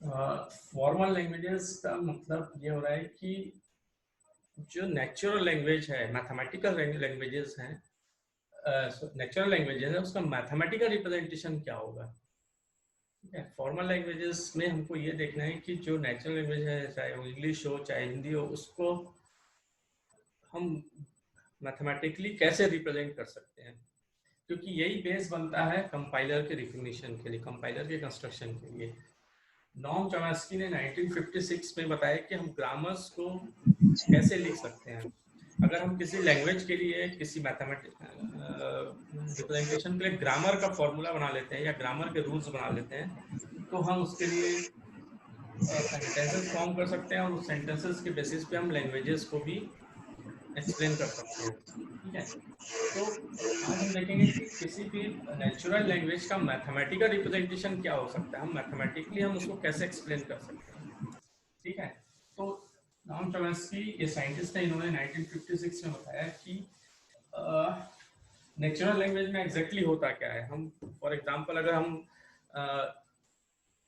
Formal languages का मतलब ये हो रहा है कि जो नेचुरल लैंग्वेज है, मैथमेटिकल लैंग्वेजेस हैं, नेचुरल लैंग्वेजेस है, उसका मैथमेटिकल रिप्रेजेंटेशन क्या होगा। ठीक है, फॉर्मल लैंग्वेजेस में हमको ये देखना है कि जो नेचुरल लैंग्वेज है, चाहे वो इंग्लिश हो चाहे हिंदी हो, उसको हम मैथमेटिकली कैसे रिप्रेजेंट कर सकते हैं, क्योंकि यही बेस बनता है कंपाइलर के रिकग्निशन के लिए, कंपाइलर के कंस्ट्रक्शन के लिए। नॉर्म चॉम्स्की ने 1956 में बताया कि हम ग्रामर्स को कैसे लिख सकते हैं। अगर हम किसी लैंग्वेज के लिए किसी मैथमेटिक रिप्रेजेंटेशन के लिए ग्रामर का फॉर्मूला बना लेते हैं या ग्रामर के रूल्स बना लेते हैं, तो हम उसके लिए सेंटेंसेस फॉर्म कर सकते हैं और उस सेंटेंसेस के बेसिस पे हम लैंग्वेजेस को भी एक्सप्लेन कर सकते हैं। ठीक है, तो आज हम देखेंगे कि किसी भी नेचुरल लैंग्वेज का मैथमेटिकल रिप्रेजेंटेशन क्या हो सकता है, हम मैथमेटिकली हम उसको कैसे एक्सप्लेन कर सकते हैं। ठीक है, तो नॉर्म चॉम्स्की ये साइंटिस्ट है, इन्होंने 1956 में बताया कि नेचुरल लैंग्वेज में एग्जैक्टली होता क्या है। हम फॉर एग्जांपल अगर हम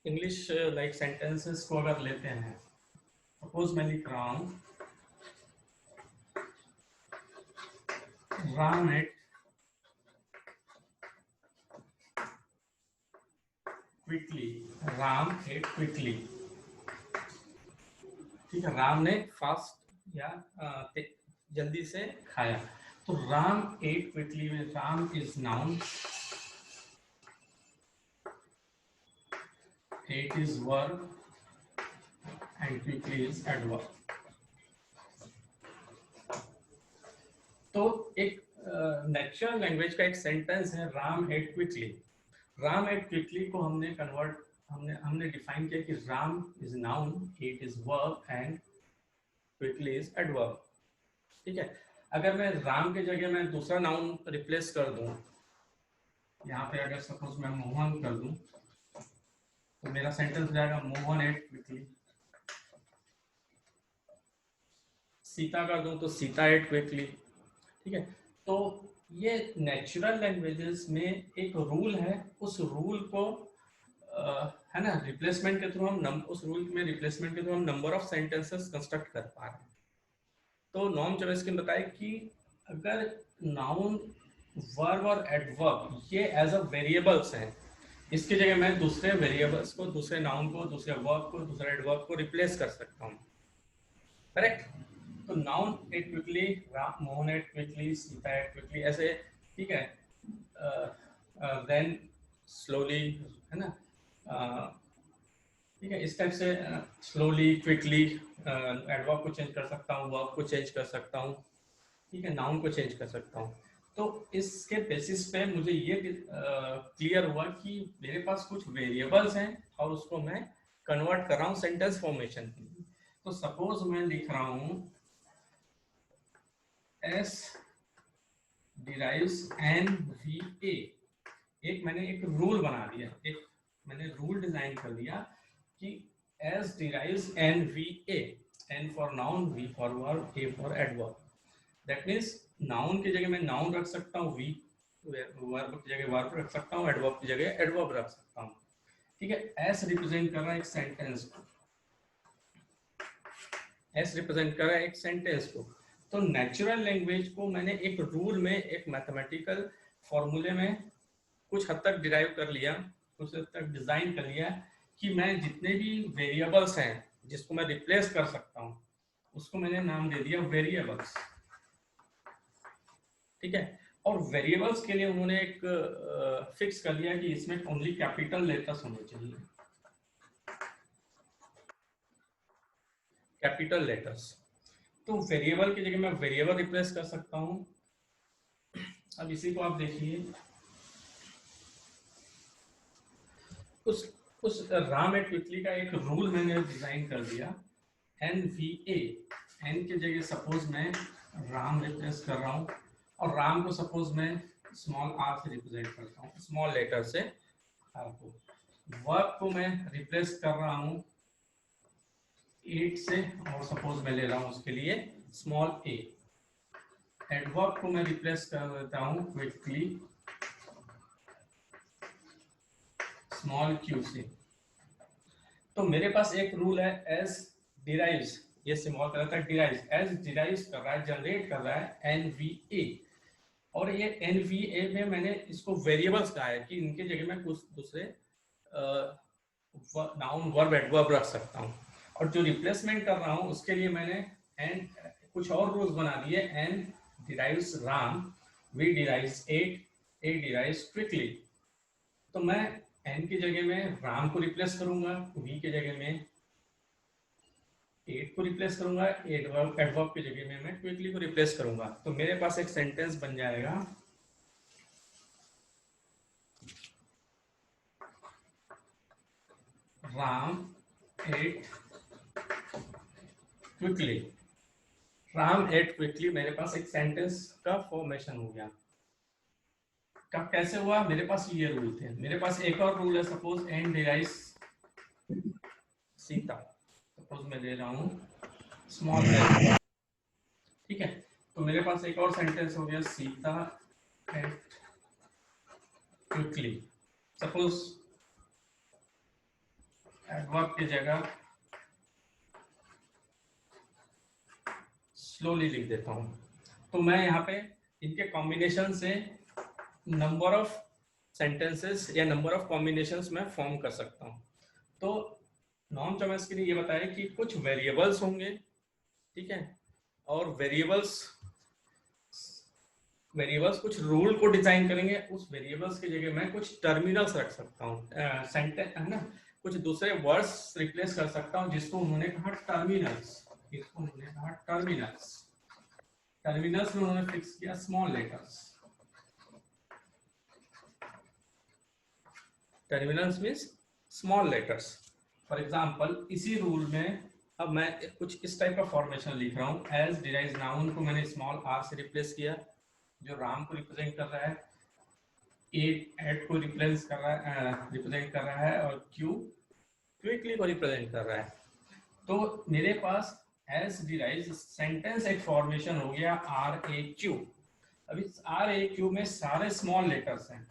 इंग्लिश लाइक सेंटेंसेस को अगर लेते हैं, सपोज मैं लिख रहा हूँ Ram ate quickly, Ram ate quickly. ठीक है, राम ने फास्ट या जल्दी से खाया। तो राम एट क्विकली में Ram is noun, ate is verb and quickly is adverb. तो एक नेचुरल लैंग्वेज का एक सेंटेंस है Ram ate quickly. Ram ate quickly को हमने कन्वर्ट, हमने डिफाइन किया कि Ram is noun, ate is verb and quickly is adverb. ठीक है, अगर मैं राम के जगह मैं दूसरा नाउन रिप्लेस कर दूं, यहाँ पे अगर सपोज मैं मोहन कर दूं, तो मेरा सेंटेंस हो जाएगा मोहन एट क्विकली। सीता कर दूं तो सीता एट क्विकली। ठीक है, तो ये नेचुरल लैंग्वेजेस में एक रूल है, उस रूल को है ना, रिप्लेसमेंट के थ्रू हम उस रूल में रिप्लेसमेंट के थ्रू हम नंबर ऑफ सेंटेंसेस कंस्ट्रक्ट कर पा रहे हैं। तो नॉर्म चॉम्स्की ने बताया कि अगर नाउन, वर्ब और एडवर्ब ये एज अ वेरिएबल्स हैं, इसकी जगह मैं दूसरे वेरिएबल्स को, दूसरे नाउन को, दूसरे वर्ब को, दूसरे एडवर्ब को रिप्लेस कर सकता हूँ। करेक्ट, तो noun ate quickly, Mohan ate quickly, Sita ate quickly, ऐसे। ठीक है, देन स्लोली, है ना, ठीक है, इस टाइप से स्लोली, क्विकली एडवर्ब को चेंज कर सकता हूँ, वर्ब को चेंज कर सकता हूँ। ठीक है, नाउन को चेंज कर सकता हूँ। तो इसके बेसिस पे मुझे ये क्लियर हुआ कि मेरे पास कुछ वेरिएबल्स हैं और उसको मैं कन्वर्ट कर रहा हूँ सेंटेंस फॉर्मेशन के लिए। तो सपोज मैं लिख रहा हूँ S derives N V A. एक मैंने एक रूल बना दिया, एक मैंने रूल डिजाइन कर दिया कि S derives N V A, N for noun, V for verb, A for adverb. That means noun की जगह मैं नाउन रख सकता हूँ, वी वर्ब की जगह वर्ब रख सकता हूँ, एडवर्ब की जगह एडवर्ब रख सकता हूँ। ठीक है, एस रिप्रेजेंट कर रहा है एक सेंटेंस को, एस रिप्रेजेंट कर रहा है एक सेंटेंस को। तो नेचुरल लैंग्वेज को मैंने एक रूल में, एक मैथमेटिकल फॉर्मूले में कुछ हद तक डिराइव कर लिया, कुछ हद तक डिजाइन कर लिया कि मैं जितने भी वेरिएबल्स हैं जिसको मैं रिप्लेस कर सकता हूँ, उसको मैंने नाम दे दिया वेरिएबल्स। ठीक है, और वेरिएबल्स के लिए उन्होंने एक फिक्स कर लिया कि इसमें ओनली कैपिटल लेटर्स होने चाहिए, कैपिटल लेटर्स। तो वेरिएबल की जगह मैं वेरिएबल रिप्लेस कर सकता हूँ। अब इसी को आप देखिए, उस राम एट क्विकली का एक रूल मैंने डिजाइन कर दिया, एन वी ए। एन की जगह सपोज मैं राम रिप्लेस कर रहा हूँ, और राम को सपोज मैं स्मॉल आर से रिप्रेजेंट करता हूँ, स्मॉल लेटर से आर को। वर्ब को मैं रिप्लेस कर रहा हूँ 8 से, और सपोज मैं ले रहा हूँ उसके लिए स्मॉल ए। एडवर्ब को मैं रिप्लेस कर देता हूँ क्विकली, स्मॉल क्यू से। तो मेरे पास एक रूल है एज डिराइव्स, ये सिंबल कर रहा था डिराइव्स, एज डिराइव्स कर रहा है, जनरेट कर रहा है एनवीए, और ये एनवीए में मैंने इसको वेरिएबल्स कहा है कि इनके जगह में कुछ दूसरे नाउन वर्ब एडवर्ब रख सकता हूँ, और जो रिप्लेसमेंट कर रहा हूँ उसके लिए मैंने एन कुछ और रूल्स बना दिए, N derives Ram, V derives ate, A derives quickly. तो मैं एन की जगह में राम को रिप्लेस करूंगा, वी की जगह में एट को रिप्लेस करूंगा, एडवर्ब की जगह में मैं क्विकली को रिप्लेस करूंगा। तो मेरे पास एक सेंटेंस बन जाएगा, Ram ate quickly. Ram ate quickly मेरे पास एक सेंटेंस का फॉर्मेशन हो गया। कब कैसे हुआ? मेरे पास ये रूल थे। मेरे पास एक और रूल है, suppose N derives Sita, suppose मैं दे रहा हूँ स्मॉल एल, ठीक है। तो मेरे पास एक और सेंटेंस हो गया, Sita ate quickly. Suppose adverb की जगह स्लोली लिख देता हूँ। तो मैं यहाँ पे इनके कॉम्बिनेशन से नंबर ऑफ सेंटेंसेस या नंबर ऑफ कॉम्बिनेशंस में फॉर्म कर सकता हूँ। तो नॉर्म चॉइस के लिए ये बताया कि कुछ वेरिएबल्स होंगे, ठीक है, और वेरिएबल्स कुछ रूल को डिजाइन करेंगे, उस वेरिएबल्स की जगह मैं कुछ टर्मिनल्स रख सकता हूँ, सेंटेंस है ना, कुछ दूसरे वर्ड्स रिप्लेस कर सकता हूँ, जिसको उन्होंने कहा टर्मिनल्स, इसको उन्होंने कहा टर्मिनल्स। टर्मिनल्स में उन्होंने फिक्स किया small letters. Terminals means small letters. For example इसी रूल में अब मैं कुछ इस टाइप का फॉर्मेशन लिख रहा हूँ, एज डिराइव्स नाउन को मैंने स्मॉल आर से रिप्लेस किया, जो राम को रिप्रेजेंट कर रहा है, एट को रिप्रेजेंट कर रहा है, और क्यू क्विकली को रिप्रेजेंट कर रहा है। तो मेरे पास एज डिराइव्स सेंटेंस एक फॉर्मेशन हो गया आर ए क्यू। अब इस आर ए क्यू में सारे स्मॉल लेटर्स हैं,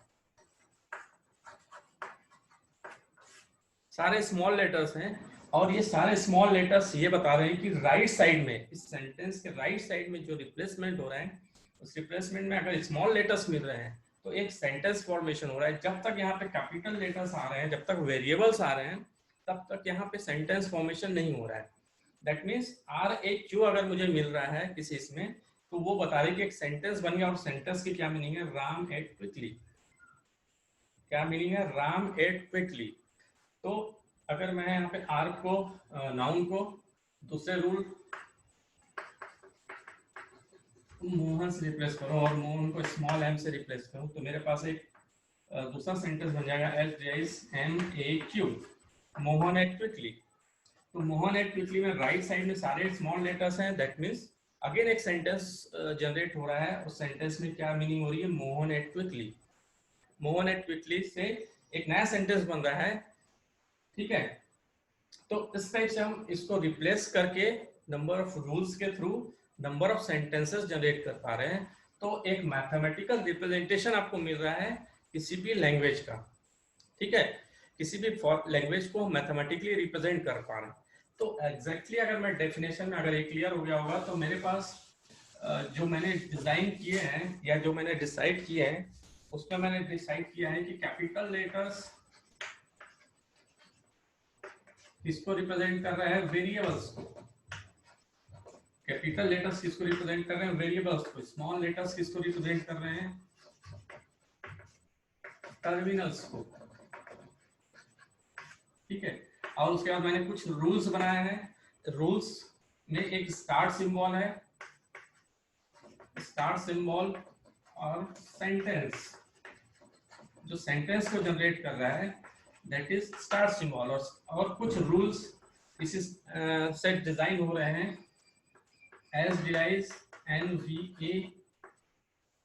सारे स्मॉल लेटर्स हैं, और ये सारे स्मॉल लेटर्स ये बता रहे हैं कि राइट साइड में, इस सेंटेंस के राइट साइड में जो रिप्लेसमेंट हो रहा है, उस रिप्लेसमेंट में अगर स्मॉल लेटर्स मिल रहे हैं तो एक सेंटेंस फॉर्मेशन हो रहा है। जब तक यहाँ पे कैपिटल लेटर्स आ रहे हैं, जब तक वेरिएबल्स आ रहे हैं, तब तक यहाँ पे सेंटेंस फॉर्मेशन नहीं हो रहा है। That means R A Q अगर मुझे मिल रहा है किसी इसमें, तो वो बता रही है कि एक सेंटेंस बन गया, और सेंटेंस की क्या मीनिंग है, राम एट क्विकली। क्या मीनिंग है, राम एट क्विकली। तो अगर मैं यहाँ पे आर को नाउन को दूसरे रूल मोहन से रिप्लेस करूँ और मोहन को स्मॉल एम से रिप्लेस करूँ, तो मेरे पास एक दूसरा सेंटेंस बन जाएगा, S derives M A Q, Mohan ate quickly. तो मोहन एट क्विकली में राइट साइड में सारे स्मॉल लेटर्स हैं, दैट मीन्स अगेन एक सेंटेंस जनरेट हो रहा है। उस सेंटेंस में क्या मीनिंग हो रही है, Mohan ate quickly. Mohan ate quickly से एक नया सेंटेंस बन रहा है, ठीक है। तो इस टाइप से हम इसको रिप्लेस करके नंबर ऑफ रूल्स के through number of sentences generate कर पा रहे हैं। तो एक मैथमेटिकल रिप्रेजेंटेशन आपको मिल रहा है किसी भी लैंग्वेज का, ठीक है, किसी भी लैंग्वेज को मैथमेटिकली रिप्रेजेंट कर पा रहे हैं। तो एग्जैक्टली अगर मैं डेफिनेशन में अगर ये क्लियर हो गया होगा, तो मेरे पास जो मैंने डिजाइन किए हैं या जो मैंने डिसाइड किए हैं, उसमें मैंने डिसाइड किया है कि कैपिटल लेटर्स किसको रिप्रेजेंट कर रहा है, वेरिएबल्स को। कैपिटल लेटर्स किसको रिप्रेजेंट कर रहे हैं, वेरिएबल्स को। स्मॉल लेटर्स किसको रिप्रेजेंट कर रहे हैं, टर्मिनल्स को, ठीक है। और उसके बाद मैंने कुछ रूल्स बनाए हैं। रूल्स में एक स्टार्ट सिंबल है, स्टार्ट सिंबल, और सेंटेंस, जो सेंटेंस को जनरेट कर रहा है दैट इज स्टार्ट सिंबल, और कुछ रूल्स इस सेट डिजाइन हो रहे हैं, S derives N V A,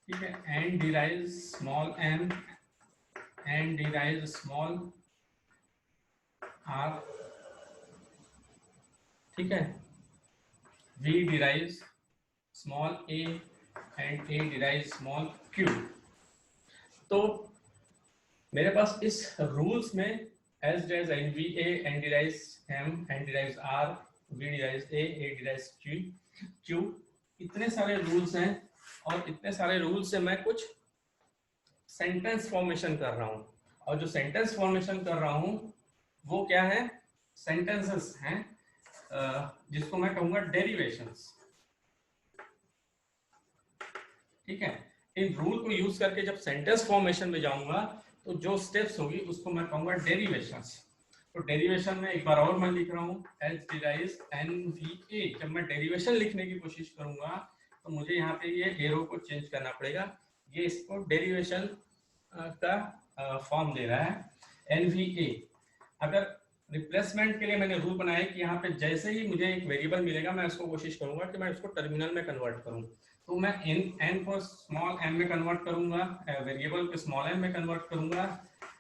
ठीक है, N derives small M, N derives small R, ठीक है, V derives small A, and A derives small Q. तो मेरे पास इस रूल्स में S derives NVA, N derives M, N derives R, V derives A derives Q। इतने सारे rules हैं और इतने सारे रूल्स से मैं कुछ सेंटेंस फॉर्मेशन कर रहा हूँ, और जो सेंटेंस फॉर्मेशन कर रहा हूँ वो क्या है, सेंटेंसेस हैं, जिसको मैं कहूँगा डेरिवेशंस। ठीक है, इन रूल को यूज करके जब सेंटेंस फॉर्मेशन में जाऊंगा तो जो स्टेप्स होगी उसको मैं कहूंगा डेरिवेशंस। तो डेरिवेशन में एक बार और मैं लिख रहा हूँ एच डिराइव्स NVA। जब मैं डेरिवेशन लिखने की कोशिश करूंगा तो मुझे यहाँ पे ये एरो को चेंज करना पड़ेगा, ये इसको डेरिवेशन का फॉर्म दे रहा है NVA। अगर रिप्लेसमेंट के लिए मैंने रूल बनाया कि यहाँ पे जैसे ही मुझे एक वेरिएबल मिलेगा मैं उसको कोशिश करूंगा कि मैं उसको टर्मिनल में कन्वर्ट करूँ। तो मैं n को स्मॉल m में कन्वर्ट करूंगा, वेरिएबल को स्मॉल m में कन्वर्ट करूंगा,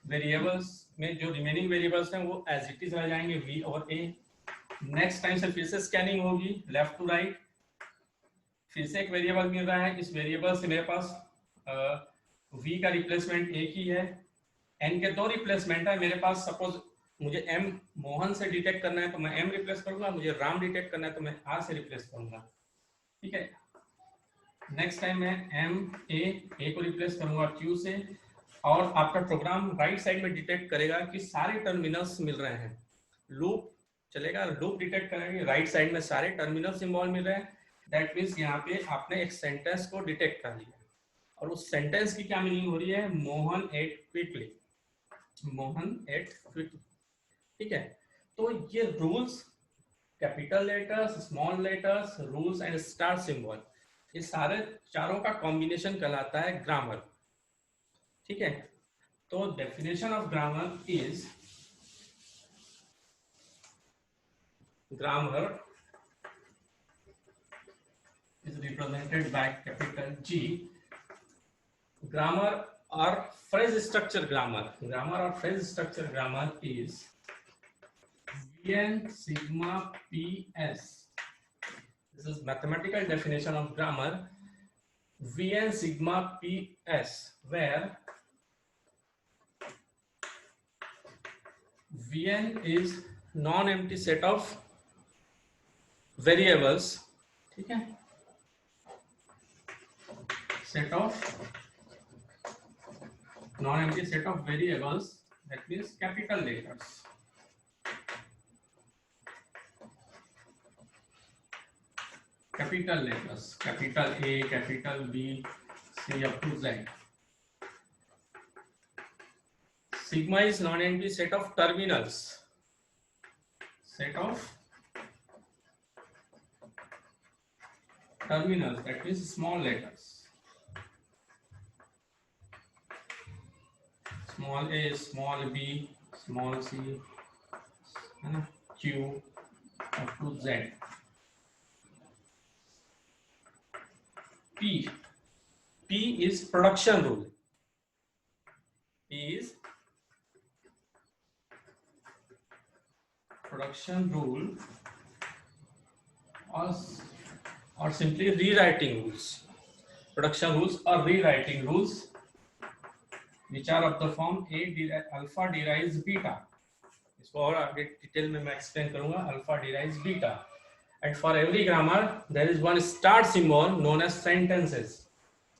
वेरिएबल्स में जो रिमेनिंग वेरिएबल्स हैं वो एज इट इज रह जाएंगे v और a। नेक्स्ट टाइम से फिर से स्कैनिंग होगी लेफ्ट टू राइट, फिर से एक वेरिएबल मिल रहा है, इस वेरिएबल से मेरे पास v का रिप्लेसमेंट एक ही है, n के दो रिप्लेसमेंट है मेरे पास। सपोज मुझे m मोहन से डिटेक्ट करना है तो मैं m रिप्लेस करूंगा, मुझे राम डिटेक्ट करना है तो मैं r से रिप्लेस करूंगा। ठीक है, नेक्स्ट टाइम मैं a को रिप्लेस करूंगा q से, और आपका प्रोग्राम राइट साइड में डिटेक्ट करेगा कि सारे टर्मिनल्स मिल रहे हैं, लूप चलेगा, लूप डिटेक्ट करेंगे राइट साइड में सारे टर्मिनल सिंबल मिल रहे हैं। दैट मीन्स यहाँ पे आपने एक सेंटेंस को डिटेक्ट कर लिया, और उस सेंटेंस की क्या मीनिंग हो रही है, Mohan ate quickly, Mohan ate quickly. ठीक है, तो ये rules, capital letters, small letters, rules and star symbol, ये सारे चारों का कॉम्बिनेशन कहलाता है ग्रामर। ठीक है, तो definition of grammar is, grammar is represented by capital G. Grammar or phrase structure grammar, grammar or phrase structure grammar is Vn sigma Ps. This is mathematical definition of grammar. Vn sigma Ps, where Vn is non-empty set of variables. ठीक है, set of non-empty set of variables, that means capital letters. Capital letters, capital A, capital B, C up to Z. Sigma is non-empty set of terminals, set of terminals, that means small letters. Small a, small b, small c, q up to z. P is production rule. P is production rule, or simply rewriting rules. Production rules or rewriting rules which are of the form alpha derives beta. इसको और आगे detail में मैं explain करूंगा, alpha derives beta. And for every grammar there is one start symbol known as sentences,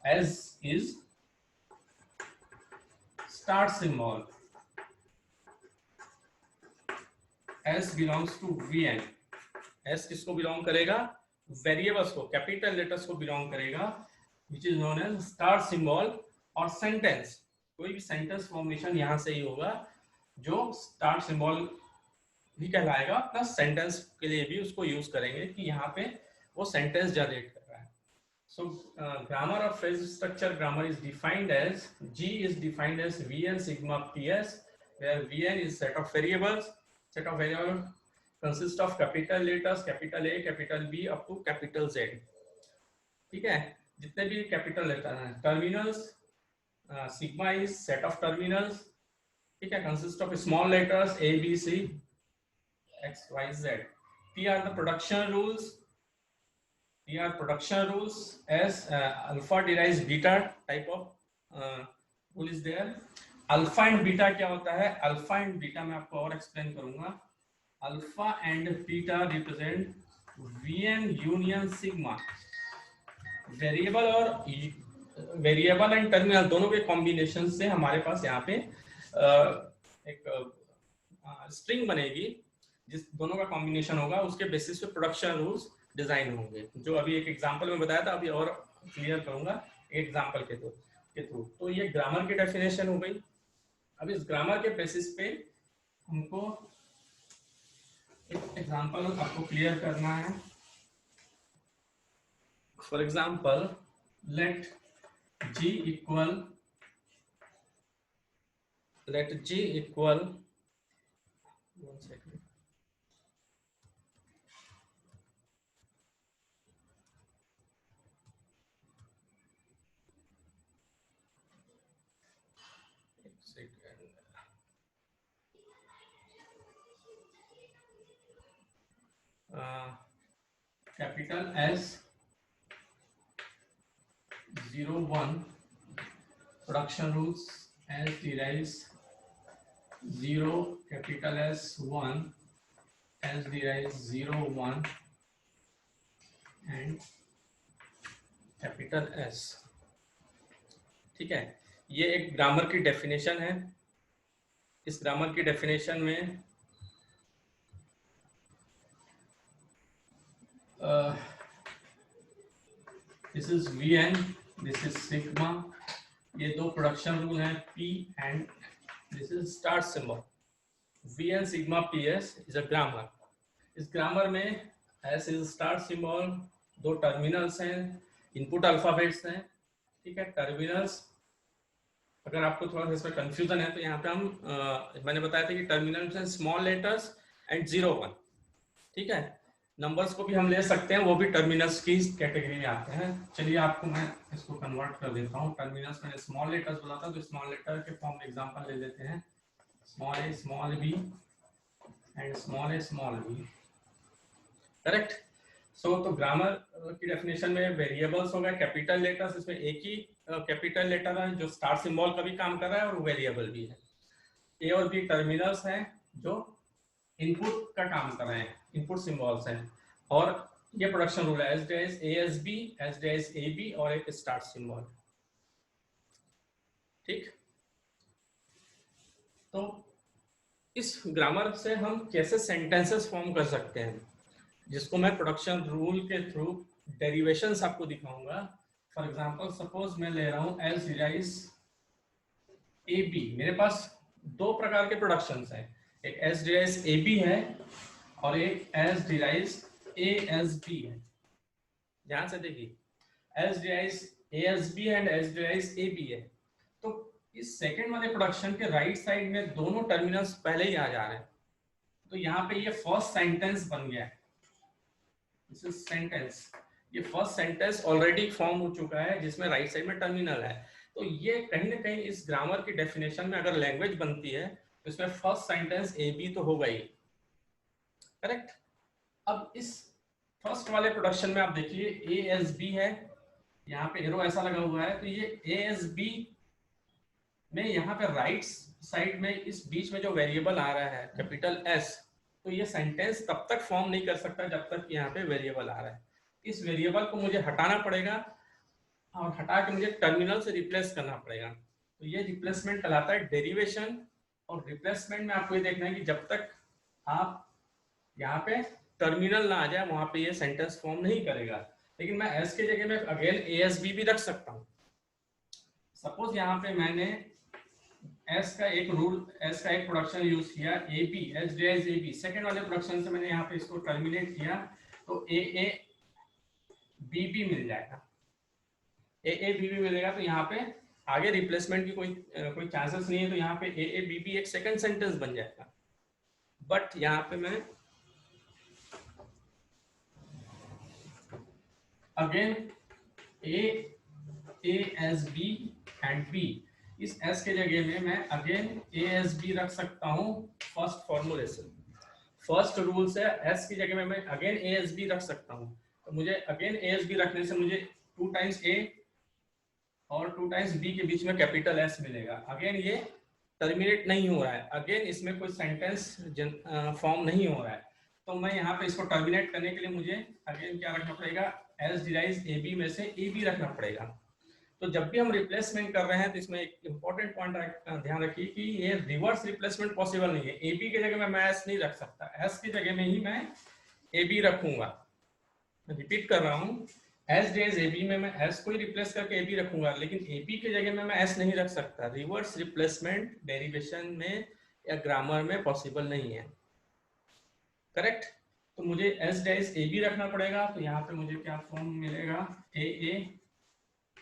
as is start symbol, S belongs to Vn। S किसको belong करेगा, variables को, capital letters को बिलोंग करेगा, which is known as start symbol. और sentence, कोई भी sentence formation यहाँ से ही होगा जो स्टार्ट सिंबल भी कहलाएगा, प्लस सेंटेंस के लिए भी उसको यूज करेंगे कि यहाँ पे वो सेंटेंस जनरेट कर रहा है। So grammar of phrase structure grammar is defined as, G is defined as Vn sigma Ps, where Vn is set of variables. Set of variables consist of capital letters, capital A, capital B up to capital Z. ठीक है, जितने भी capital letter हैं, terminals, sigma is set of terminals, ठीक है, consist of small letters A, B, C, X, Y, Z. P are the production rules. P are production rules as alpha derives beta type of rule is there. Alpha and beta क्या होता है? Alpha and beta मैं आपको और explain करूंगा। Alpha and beta represent VN union sigma. Variable और variable and terminal दोनों के कॉम्बिनेशन से हमारे पास यहाँ पे एक स्ट्रिंग बनेगी, जिस दोनों का कॉम्बिनेशन होगा, उसके बेसिस पे प्रोडक्शन रूल्स डिजाइन होंगे, जो अभी एक एग्जांपल में बताया था, अभी और क्लियर करूंगा एग्जांपल के थ्रू। तो ये ग्रामर की डेफिनेशन हो गई। अब इस ग्रामर के बेसिस पे हमको एक एग्जांपल आपको क्लियर करना है। For example, let g equal 1 second. Capital S 01 production rules as derives 0 capital S1 as derives 01 and capital S। ठीक है, ये एक ग्रामर की डेफिनेशन है। इस ग्रामर की डेफिनेशन में this is Vn, this is sigma, ये दो प्रोडक्शन रूल हैं P and this is star symbol. Vn sigma PS is a grammar. इस ग्रामर में S इज स्टार सिंबल, दो टर्मिनल्स हैं, इनपुट अल्फाबेट्स हैं। ठीक है, टर्मिनल्स, अगर आपको थोड़ा सा इसमें कंफ्यूजन है तो यहाँ पे मैंने बताया था कि टर्मिनल्स हैं स्मॉल लेटर्स एंड 01। ठीक है, नंबर्स को भी हम ले सकते हैं, वो भी टर्मिनल्स की कैटेगरी में आते हैं। चलिए आपको मैं इसको कन्वर्ट कर देता हूँ। टर्मिनल्स मैंने स्मॉल लेटर्स बोला था, तो स्मॉल लेटर के फॉर्म में एग्जांपल ले लेते हैं, small a small b and small a small b। Correct. तो ग्रामर की डेफिनेशन में वेरिएबल्स हो गए कैपिटल लेटर्स, इसमें एक ही कैपिटल लेटर है जो स्टार सिंबल का भी काम कर रहा है और वेरिएबल भी है। ए और बी टर्मिनल्स हैं जो इनपुट का काम कर रहे हैं, इनपुट सिंबल्स हैं, और ये प्रोडक्शन रूल है S D S A S B, S D S A B और एक स्टार्ट सिंबल। ठीक, तो इस ग्रामर से हम कैसे सेंटेंसेस फॉर्म कर सकते हैं, जिसको मैं प्रोडक्शन रूल के थ्रू डेरिवेशंस आपको दिखाऊंगा। फॉर एग्जांपल, सपोज मैं ले रहा हूं एस डिराइव्स ए बी। मेरे पास दो प्रकार के प्रोडक्शंस हैं, एक एस डिराइव्स ए बी है और एक S derives A S B है। ध्यान से देखिए, S derives A S B and S derives A B है। तो इस सेकंड वाले प्रोडक्शन के राइट साइड में दोनों टर्मिनल्स पहले ही आ जा रहे हैं, तो यहाँ पे ये फर्स्ट सेंटेंस बन गया है। दिस इज सेंटेंस, ये फर्स्ट सेंटेंस ऑलरेडी फॉर्म हो चुका है जिसमें राइट साइड में टर्मिनल है। तो ये कहीं ना कहीं इस ग्रामर की डेफिनेशन में अगर लैंग्वेज बनती है तो इसमें फर्स्ट सेंटेंस ए बी तो होगा ही। करेक्ट। अब इस फर्स्ट वाले प्रोडक्शन में आप देखिए ए एस बी है, यहाँ पे एरो ऐसा लगा हुआ है, तो ये ए एस बी में यहाँ पे राइट साइड में इस बीच में जो वेरिएबल आ रहा है कैपिटल एस, तो ये सेंटेंस तब तक फॉर्म नहीं कर सकता जब तक यहाँ पे वेरिएबल आ रहा है। इस वेरिएबल को मुझे हटाना पड़ेगा और हटा के मुझे टर्मिनल से रिप्लेस करना पड़ेगा। तो ये रिप्लेसमेंट कहलाता है डेरिवेशन। और रिप्लेसमेंट में आपको ये देखना है कि जब तक आप यहाँ पे टर्मिनल ना आ जाए वहां पे ये सेंटेंस फॉर्म नहीं करेगा। लेकिन मैं एस के जगह में अगेन ए एस बी भी रख सकता हूँ। सपोज यहाँ पे मैंने एस का एक रूल, एस का एक प्रोडक्शन यूज किया A B, S D S A B, second वाले प्रोडक्शन से मैंने यहाँ पे इसको टर्मिनेट किया, तो ए बी बी मिल जाएगा, ए बी बी मिलेगा। तो यहाँ पे आगे रिप्लेसमेंट की कोई चांसेस नहीं है, तो यहाँ पे ए बी बी एक सेकंड सेंटेंस बन जाएगा। बट यहाँ पे मैं again A S B and B, इस एस के जगह में मैं अगेन ए एस बी रख सकता हूँ फर्स्ट फॉर्मूले से। फर्स्ट रूल से एस की जगह में मैं अगेन ए एस बी रख सकता हूँ। तो मुझे अगेन ए एस बी रखने से मुझे 2 टाइम्स ए और 2 टाइम्स बी के बीच में कैपिटल एस मिलेगा। अगेन ये टर्मिनेट नहीं हो रहा है, अगेन इसमें कोई सेंटेंस फॉर्म नहीं हो रहा है, तो मैं यहाँ पे इसको टर्मिनेट करने के लिए मुझे अगेन क्या रखना पड़ेगा, एस डिराइव्स ए बी में से ए बी रखना पड़ेगा। तो जब भी हम रिप्लेसमेंट कर रहे हैं तो इसमें एक इंपॉर्टेंट पॉइंट ध्यान रखिए कि ये रिवर्स रिप्लेसमेंट पॉसिबल नहीं है। ए बी की जगह में मैं एस नहीं रख सकता, एस की जगह में ही मैं ए बी रखूंगा। रिपीट कर रहा हूँ, एस डेज ए बी में मैं एस को ही रिप्लेस करके ए बी रखूंगा, लेकिन ए बी की जगह में मैं एस नहीं रख सकता। रिवर्स रिप्लेसमेंट डेरिवेशन में या ग्रामर में पॉसिबल नहीं है, करेक्ट। तो मुझे एस डेज ए बी रखना पड़ेगा, तो यहाँ पे मुझे क्या फॉर्म मिलेगा, A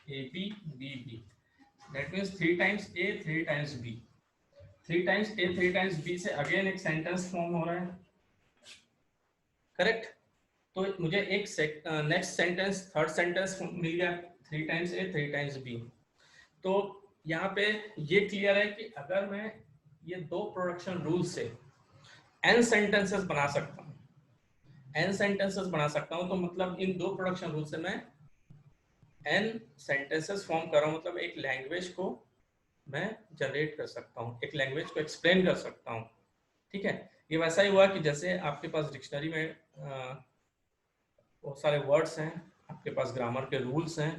B B B, that means 3 times A 3 times B. 3 times A 3 times B से अगेन एक सेंटेंस फॉर्म हो रहा है, करेक्ट। तो मुझे एक नेक्स्ट सेंटेंस, थर्ड सेंटेंस मिल गया, 3 टाइम्स ए 3 टाइम्स बी। तो यहाँ पे ये क्लियर है कि अगर मैं ये दो प्रोडक्शन रूल से n सेंटेंसेस बना सकता हूँ, n सेंटेंसेस बना सकता हूँ, तो मतलब इन दो प्रोडक्शन रूल से मैं n सेंटेंसेस फॉर्म कर रहा हूँ, मतलब एक लैंग्वेज को मैं जनरेट कर सकता हूँ, एक लैंग्वेज को एक्सप्लेन कर सकता हूँ, ठीक है। ये वैसा ही हुआ कि जैसे आपके पास डिक्शनरी में बहुत सारे वर्ड्स हैं, आपके पास ग्रामर के रूल्स हैं,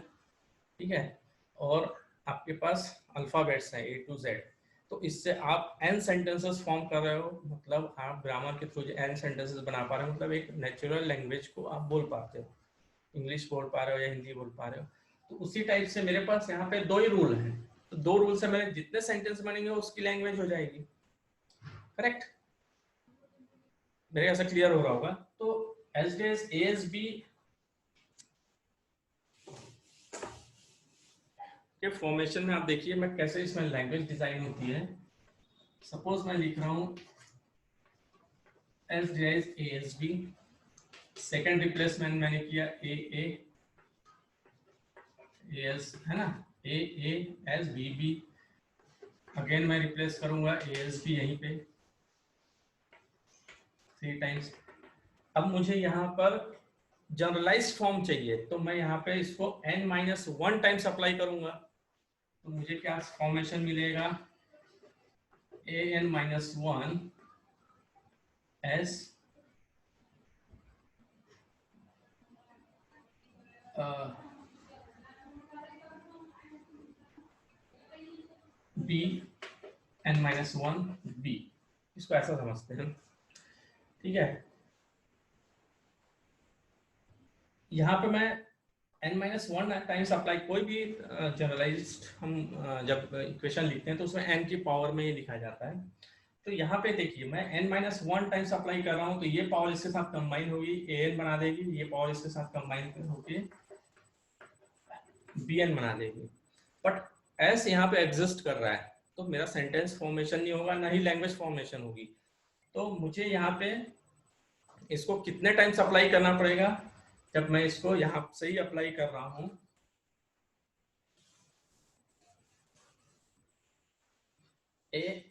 ठीक है, और आपके पास अल्फाबेट्स हैं A to Z। तो इससे आप n सेंटेंसेस फॉर्म कर रहे हो, मतलब आप ग्रामर के थ्रू n सेंटेंसेस बना पा रहे हो, मतलब एक नेचुरल लैंग्वेज को आप बोल पाते हो, इंग्लिश बोल पा रहे हो या हिंदी बोल पा रहे हो। तो उसी टाइप से मेरे पास यहाँ पे 2 ही रूल हैं, तो 2 रूल से मेरे जितने सेंटेंस बनेंगे उसकी लैंग्वेज हो जाएगी, करेक्ट। मेरे ऐसा क्लियर हो रहा होगा। तो S D S A S B के फॉर्मेशन में आप देखिए मैं कैसे इसमें लैंग्वेज डिजाइन होती है। सपोज मैं लिख रहा हूँ S D S A S B, second replacement मैंने किया ए एस, है ना, A S B B, again मैं रिप्लेस करूंगा ए एस बी यहीं पे 3 टाइम्स। अब मुझे यहाँ पर जनरलाइज फॉर्म चाहिए, तो मैं यहाँ पे इसको n-1 टाइम्स अप्लाई करूंगा, तो मुझे क्या फॉर्मेशन मिलेगा, an-1 s b n-1 b, इसको ऐसा समझते हैं, ठीक है। यहाँ पे मैं n-1 टाइम्स अप्लाई, कोई भी जनरलाइज्ड हम जब इक्वेशन लिखते हैं तो उसमें n की पावर में ही लिखा जाता है। तो यहाँ पे देखिए मैं n-1 टाइम्स अप्लाई कर रहा हूँ, तो ये पावर इसके साथ कंबाइन होगी, an बना देगी, ये पावर इसके साथ कंबाइन होके bn बना देगी। बट s यहाँ पे एग्जिस्ट कर रहा है, तो मेरा सेंटेंस फॉर्मेशन नहीं होगा, ना ही लैंग्वेज फॉर्मेशन होगी। तो मुझे यहाँ पे इसको कितने टाइम्स अप्लाई करना पड़ेगा, जब मैं इसको यहाँ से ही अप्लाई कर रहा हूँ, ए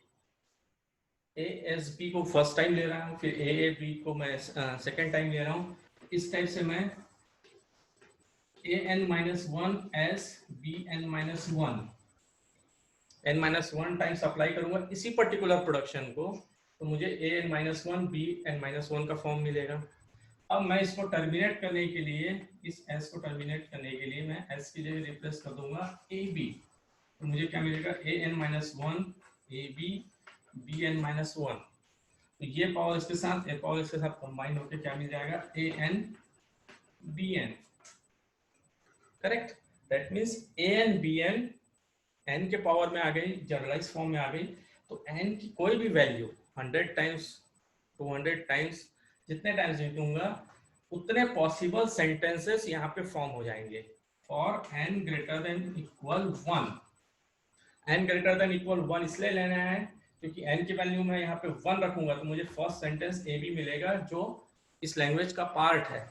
एस बी को फर्स्ट टाइम ले रहा हूँ, फिर ए बी को मैं सेकेंड टाइम ले रहा हूँ, इस टाइप से मैं an-1 s bn-1 n-1 times apply करूंगा इसी पर्टिकुलर प्रोडक्शन को, तो मुझे an-1 bn-1 का फॉर्म मिलेगा। अब मैं इसको टर्मिनेट करने के लिए, इस s को टर्मिनेट करने के लिए मैं s की जगह रिप्लेस कर दूंगा ab, तो मुझे क्या मिलेगा, an-1 ab bn-1, तो ये पावर इसके साथ, ये पावर इसके साथ कंबाइन होकर क्या मिल जाएगा, an bn, correct. That means an bn n के पावर में आ गई, जनरलाइज फॉर्म में आ गई, तो n की कोई भी वैल्यू 100 टाइम्स 200 टाइम्स, जितने टाइम्स लिखूंगा उतने पॉसिबल सेंटेंसेस यहाँ पे फॉर्म हो जाएंगे for n greater than equal 1। n greater than equal 1 इसलिए लेना है क्योंकि n की वैल्यू मैं यहाँ पे 1 रखूंगा, तो मुझे फर्स्ट सेंटेंस ए बी मिलेगा जो इस लैंग्वेज का पार्ट है,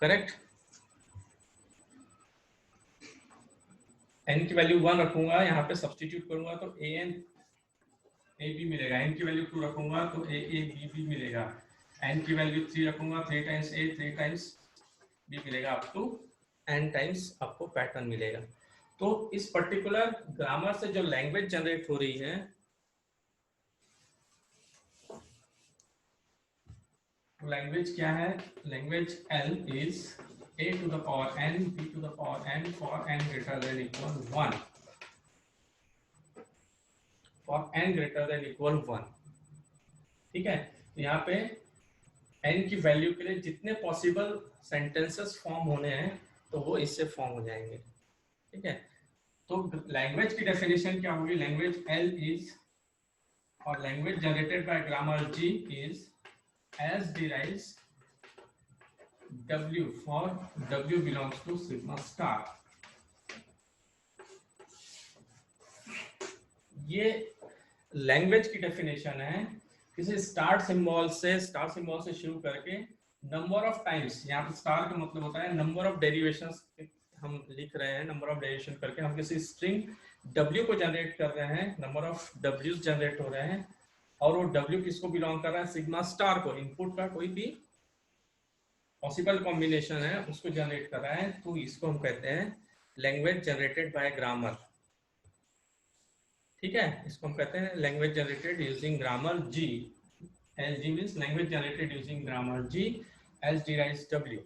करेक्ट। n की वैल्यू 1 रखूंगा, यहाँ पे सब्स्टिट्यूट करूंगा तो an ए बी मिलेगा, n की वैल्यू 2 रखूंगा तो ए बी बी मिलेगा, n की वैल्यू 3 रखूंगा 3 टाइम्स a 3 टाइम्स b मिलेगा अप टू n टाइम्स आपको पैटर्न मिलेगा। तो इस पर्टिकुलर ग्रामर से जो लैंग्वेज जनरेट हो रही है, लैंग्वेज क्या है, language L is a to the power n b to the power n for n greater than equal 1, for n greater than equal 1। ठीक है, तो यहाँ पे n की वैल्यू के लिए जितने पॉसिबल सेंटेंसेस फॉर्म होने हैं तो वो इससे फॉर्म हो जाएंगे। ठीक है, तो लैंग्वेज की डेफिनेशन क्या होगी, लैंग्वेज L इज, और language generated by grammar G is as derives W for W belongs to sigma star। ये लैंग्वेज की डेफिनेशन है, किसी स्टार सिंबल से शुरू करके नंबर ऑफ टाइम्स, यहाँ पे स्टार का मतलब होता है नंबर ऑफ डेरिवेशंस, हम लिख रहे हैं नंबर ऑफ डेरिवेशन करके, हम किसी स्ट्रिंग W को जनरेट कर रहे हैं, नंबर ऑफ W's जनरेट हो रहे हैं, और वो W किसको बिलोंग कर रहा है, सिग्मा स्टार को, इनपुट का कोई भी पॉसिबल कॉम्बिनेशन है उसको जनरेट कर रहा है, तो इसको हम कहते हैं लैंग्वेज जनरेटेड बाय ग्रामर। ठीक है, इसको हम कहते हैं language generated using grammar G। LG means language generated using grammar G as derives W।